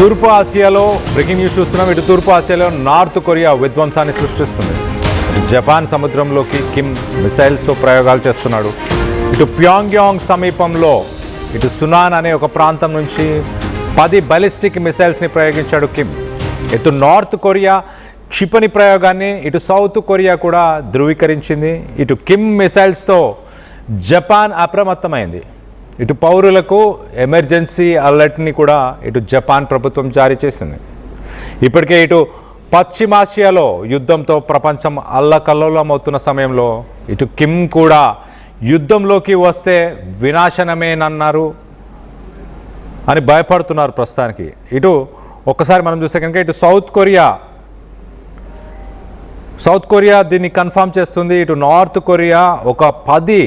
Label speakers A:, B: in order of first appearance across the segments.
A: తూర్పు ఆసియాలో breaking news చూస్తున్నాం. ఇటు తూర్పు ఆసియాలో నార్త్ కొరియా విధ్వంసాన్ని సృష్టిస్తుంది. జపాన్ సముద్రంలోకి కిమ్ మిసైల్స్తో ప్రయోగాలు చేస్తున్నాడు. ఇటు ప్యాంగ్యాంగ్ సమీపంలో ఇటు సునాన్ అనే ఒక ప్రాంతం నుంచి 10 బాలిస్టిక్ మిసైల్స్ని ప్రయోగించాడు కిమ్. ఇటు నార్త్ కొరియా క్షిపణి ప్రయోగాన్ని ఇటు సౌత్ కొరియా కూడా ధృవీకరించింది. ఇటు కిమ్ మిసైల్స్తో జపాన్ అప్రమత్తమైంది. ఇటు పౌరులకు ఎమర్జెన్సీ అలర్ట్ని కూడా ఇటు జపాన్ ప్రభుత్వం జారీ చేసింది. ఇప్పటికే ఇటు పశ్చిమాసియాలో యుద్ధంతో ప్రపంచం అల్లకల్లోలమవుతున్న సమయంలో ఇటు కిమ్ కూడా యుద్ధంలోకి వస్తే వినాశనమేనన్నారు అని భయపడుతున్నారు ప్రస్తుతానికి. ఇటు ఒక్కసారి మనం చూస్తే కనుక ఇటు సౌత్ కొరియా దీన్ని కన్ఫర్మ్ చేస్తుంది. ఇటు నార్త్ కొరియా ఒక 10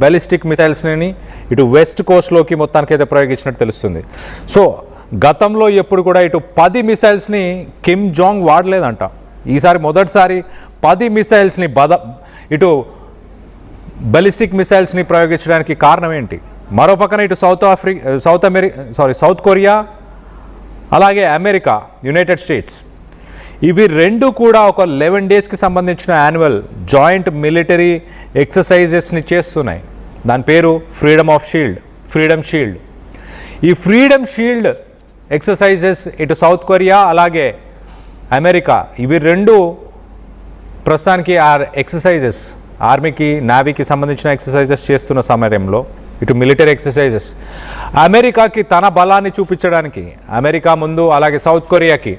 A: బాలిస్టిక్ మిసైల్స్ని ఇటు వెస్ట్ కోస్ట్లోకి మొత్తానికైతే ప్రయోగించినట్టు తెలుస్తుంది. సో గతంలో ఎప్పుడు కూడా ఇటు 10 మిసైల్స్ని కిమ్ జాంగ్ వాడలేదంట. ఈసారి మొదటిసారి 10 మిసైల్స్ని ఇటు బాలిస్టిక్ మిసైల్స్ని ప్రయోగించడానికి కారణం ఏంటి? మరో పక్కన ఇటు సౌత్ కొరియా అలాగే అమెరికా, యునైటెడ్ స్టేట్స్ ఇవి రెండు కూడా ఒక 11 డేస్కి సంబంధించిన యాన్యువల్ జాయింట్ మిలిటరీ ఎక్సర్సైజెస్ని చేస్తున్నాయి. దాని పేరు ఫ్రీడమ్ షీల్డ్. ఈ ఫ్రీడమ్ షీల్డ్ ఎక్సర్సైజెస్ ఇటు సౌత్ కొరియా అలాగే అమెరికా ఇవి రెండు ప్రస్తుతానికి ఎక్సర్సైజెస్ ఆర్మీకి నేవీకి సంబంధించిన ఎక్సర్సైజెస్ చేస్తున్న సమయంలో ఇటు మిలిటరీ ఎక్సర్సైజెస్ అమెరికాకి తన బలాన్ని చూపించడానికి అమెరికా ముందు అలాగే సౌత్ కొరియాకి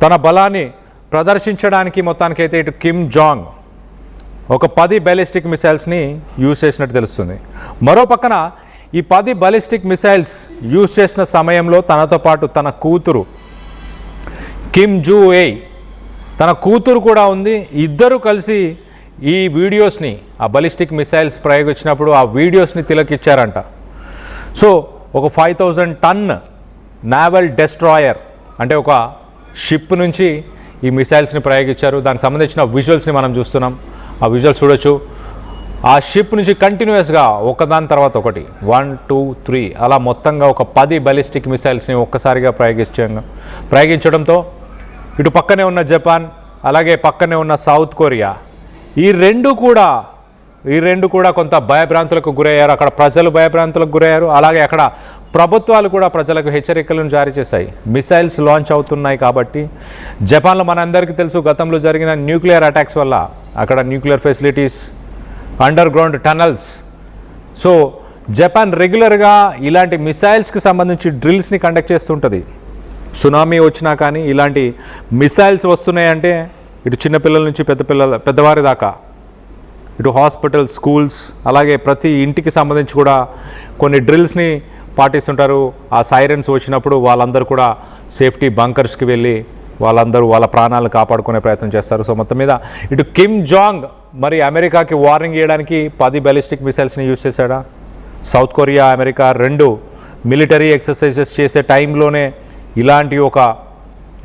A: తన బలాన్ని ప్రదర్శించడానికి మొత్తానికైతే ఇటు కిమ్ జాంగ్ ఒక 10 బాలిస్టిక్ మిసైల్స్ని యూజ్ చేసినట్టు తెలుస్తుంది. మరో పక్కన ఈ 10 బాలిస్టిక్ మిసైల్స్ యూజ్ చేసిన సమయంలో తనతో పాటు తన కూతురు కిమ్ జూ ఏయ్ తన కూతురు కూడా ఉంది. ఇద్దరు కలిసి ఈ వీడియోస్ని ఆ బాలిస్టిక్ మిసైల్స్ ప్రయోగించినప్పుడు ఆ వీడియోస్ని తిలకిచ్చారంట. సో ఒక 5000 టన్ నావల్ డెస్ట్రాయర్ అంటే ఒక షిప్ నుంచి ఈ మిసైల్స్ని ప్రయోగించారు. దానికి సంబంధించిన విజువల్స్ని మనం చూస్తున్నాం. ఆ విజువల్స్ చూడొచ్చు. ఆ షిప్ నుంచి కంటిన్యూస్గా ఒకదాని తర్వాత ఒకటి 1, 2, 3 అలా మొత్తంగా ఒక 10 బాలిస్టిక్ మిసైల్స్ని ఒక్కసారిగా ప్రయోగించడంతో ఇటు పక్కనే ఉన్న జపాన్ అలాగే పక్కనే ఉన్న సౌత్ కొరియా ఈ రెండు కూడా కొంత భయభ్రాంతులకు గురయ్యారు. అక్కడ ప్రజలు భయభ్రాంతులకు గురయ్యారు. అలాగే అక్కడ ప్రభుత్వాలు కూడా ప్రజలకు హెచ్చరికలను జారీ చేశాయి. మిసైల్స్ లాంచ్ అవుతున్నాయి కాబట్టి జపాన్లో మనందరికీ తెలుసు గతంలో జరిగిన న్యూక్లియర్ అటాక్స్ వల్ల అక్కడ nuclear facilities under ground tunnels. So Japan రెగ్యులర్గా ఇలాంటి మిసైల్స్కి సంబంధించి డ్రిల్స్ని కండక్ట్ చేస్తుంటుంది. సునామీ వచ్చినా కానీ ఇలాంటి మిసైల్స్ వస్తున్నాయంటే ఇటు చిన్నపిల్లల నుంచి పెద్దవారి దాకా ఇటు హాస్పిటల్స్, స్కూల్స్ అలాగే ప్రతి ఇంటికి సంబంధించి కూడా కొన్ని డ్రిల్స్ని పాటిస్తుంటారు. ఆ సైరన్స్ వచ్చినప్పుడు వాళ్ళందరూ కూడా సేఫ్టీ బంకర్స్కి వెళ్ళి వాళ్ళందరూ వాళ్ళ ప్రాణాలను కాపాడుకునే ప్రయత్నం చేస్తారు. సో మొత్తం మీద ఇటు కిమ్ జాంగ్ మరి అమెరికాకి వార్నింగ్ ఇవ్వడానికి 10 బాలిస్టిక్ మిసైల్స్ని యూజ్ చేశాడా? సౌత్ కొరియా అమెరికా రెండు మిలిటరీ ఎక్సర్సైజెస్ చేసే టైంలోనే ఇలాంటి ఒక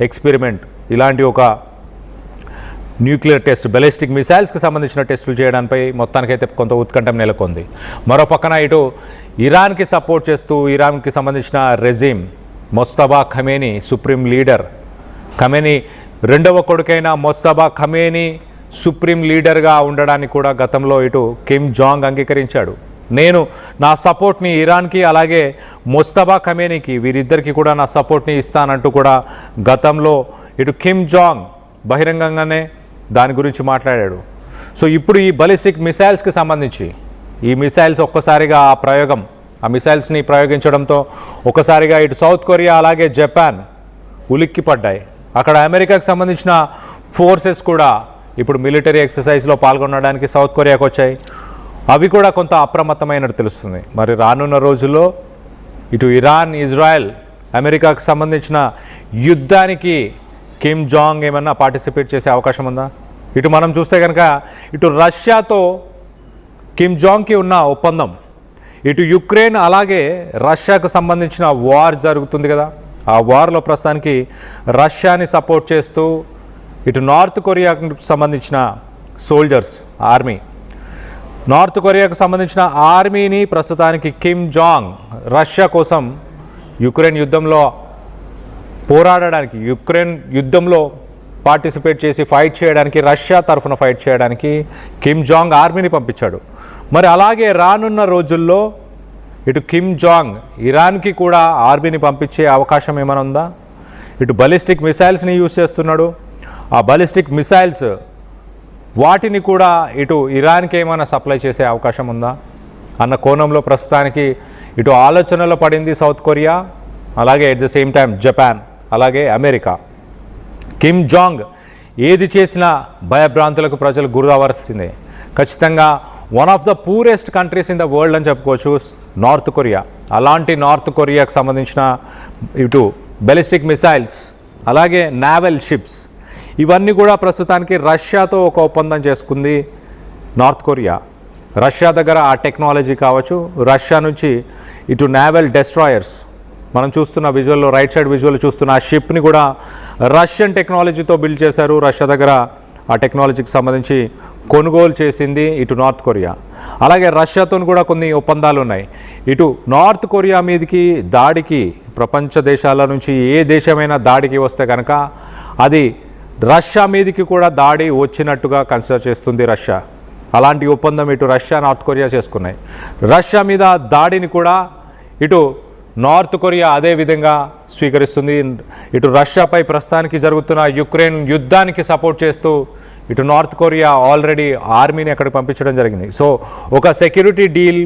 A: ఎక్స్పెరిమెంట్ ఇలాంటి ఒక న్యూక్లియర్ టెస్ట్ బాలిస్టిక్ మిసైల్స్కి సంబంధించిన టెస్టులు చేయడంపై మొత్తానికైతే కొంత ఉత్కంఠం నెలకొంది. మరో పక్కన ఇటు ఇరాన్కి సపోర్ట్ చేస్తూ ఇరాన్కి సంబంధించిన regime Mojtaba Khamenei supreme leader Khamenei రెండవ కొడుకైన మొస్తబా ఖమేనీ సుప్రీం లీడర్గా ఉండడానికి కూడా గతంలో ఇటు కిమ్ జాంగ్ అంగీకరించాడు. నేను నా సపోర్ట్ని ఇరాన్కి అలాగే మొస్తబా ఖమేనీకి వీరిద్దరికీ కూడా నా సపోర్ట్ని ఇస్తానంటూ కూడా గతంలో ఇటు కిమ్ జాంగ్ బహిరంగంగానే దాని గురించి మాట్లాడాడు. సో ఇప్పుడు ఈ బాలిస్టిక్ మిసైల్స్కి సంబంధించి ఈ మిసైల్స్ ఒక్కసారిగా ఆ మిసైల్స్ని ప్రయోగించడంతో ఒక్కసారిగా ఇటు సౌత్ కొరియా అలాగే జపాన్ ఉలిక్కిపడ్డాయి. అక్కడ అమెరికాకి సంబంధించిన ఫోర్సెస్ కూడా ఇప్పుడు మిలిటరీ ఎక్సర్సైజ్లో పాల్గొనడానికి సౌత్ కొరియాకు వచ్చాయి. అవి కూడా కొంత అప్రమత్తమైనట్టు తెలుస్తుంది. మరి రానున్న రోజుల్లో ఇటు ఇరాన్, ఇజ్రాయెల్, అమెరికాకు సంబంధించిన యుద్ధానికి కిమ్ జాంగ్ ఏమన్నా పార్టిసిపేట్ చేసే అవకాశం ఉందా? ఇటు మనం చూస్తే కనుక ఇటు రష్యాతో కిమ్ జాంగ్కి ఉన్న ఒప్పందం ఇటు యుక్రెయిన్ అలాగే రష్యాకు సంబంధించిన వార్ జరుగుతుంది కదా. ఆ వార్లో ప్రస్తుతానికి రష్యాని సపోర్ట్ చేస్తూ ఇటు నార్త్ కొరియాకు సంబంధించిన సోల్జర్స్ ఆర్మీ నార్త్ కొరియాకు సంబంధించిన ఆర్మీని ప్రస్తుతానికి కిమ్ జాంగ్ రష్యా కోసం యుక్రెయిన్ యుద్ధంలో పోరాడడానికి, యుక్రెయిన్ యుద్ధంలో పార్టిసిపేట్ చేసి ఫైట్ చేయడానికి, రష్యా తరఫున ఫైట్ చేయడానికి కిమ్ జాంగ్ ఆర్మీని పంపించాడు. మరి అలాగే రానున్న రోజుల్లో ఇటు కిమ్ జాంగ్ ఇరాన్కి కూడా ఆర్మీని పంపించే అవకాశం ఏమైనా ఉందా? ఇటు బలిస్టిక్ మిసైల్స్ని యూజ్ చేస్తున్నాడు. ఆ బలిస్టిక్ మిసైల్స్ వాటిని కూడా ఇటు ఇరాన్కి ఏమైనా సప్లై చేసే అవకాశం ఉందా అన్న కోణంలో ప్రస్తుతానికి ఇటు ఆలోచనలో పడింది సౌత్ కొరియా, అలాగే at the same time Japan, అలాగే అమెరికా. కిమ్ జాంగ్ ఏది చేసినా భయభ్రాంతులకు ప్రజలు గురవలసిందే. ఖచ్చితంగా one of the poorest countries in the world అని చెప్పుకోవచ్చు నార్త్ కొరియా. అలాంటి నార్త్ కొరియాకు సంబంధించిన ఇటు బెలిస్టిక్ మిసైల్స్, అలాగే నావల్ షిప్స్, ఇవన్నీ కూడా ప్రస్తుతానికి రష్యాతో ఒక ఒప్పందం చేసుకుంది నార్త్ కొరియా. రష్యా దగ్గర ఆ టెక్నాలజీ కావచ్చు, రష్యా నుంచి ఇటు నావల్ డెస్ట్రాయర్స్, మనం చూస్తున్న విజువల్లో రైట్ సైడ్ విజువల్ చూస్తున్న ఆ షిప్ని కూడా రష్యన్ టెక్నాలజీతో బిల్డ్ చేశారు. రష్యా దగ్గర ఆ టెక్నాలజీకి సంబంధించి కొనుగోలు చేసింది ఇటు నార్త్ కొరియా. అలాగే రష్యాతో కూడా కొన్ని ఒప్పందాలు ఉన్నాయి. ఇటు నార్త్ కొరియా మీదకి దాడికి ప్రపంచ దేశాల నుంచి ఏ దేశమైనా దాడికి వస్తే కనుక అది రష్యా మీదకి కూడా దాడి వచ్చినట్టుగా కన్సిడర్ చేస్తుంది రష్యా. అలాంటి ఒప్పందం ఇటు రష్యా నార్త్ కొరియా చేసుకున్నాయి. రష్యా మీద దాడిని కూడా ఇటు నార్త్ కొరియా అదే విధంగా స్వీకరిస్తుంది. ఇటు రష్యాపై ప్రస్తుతానికి జరుగుతున్న యుక్రెయిన్ యుద్ధానికి సపోర్ట్ చేస్తూ ఇటు నార్త్ కొరియా ఆల్రెడీ ఆర్మీని అక్కడికి పంపించడం జరిగింది. సో ఒక సెక్యూరిటీ డీల్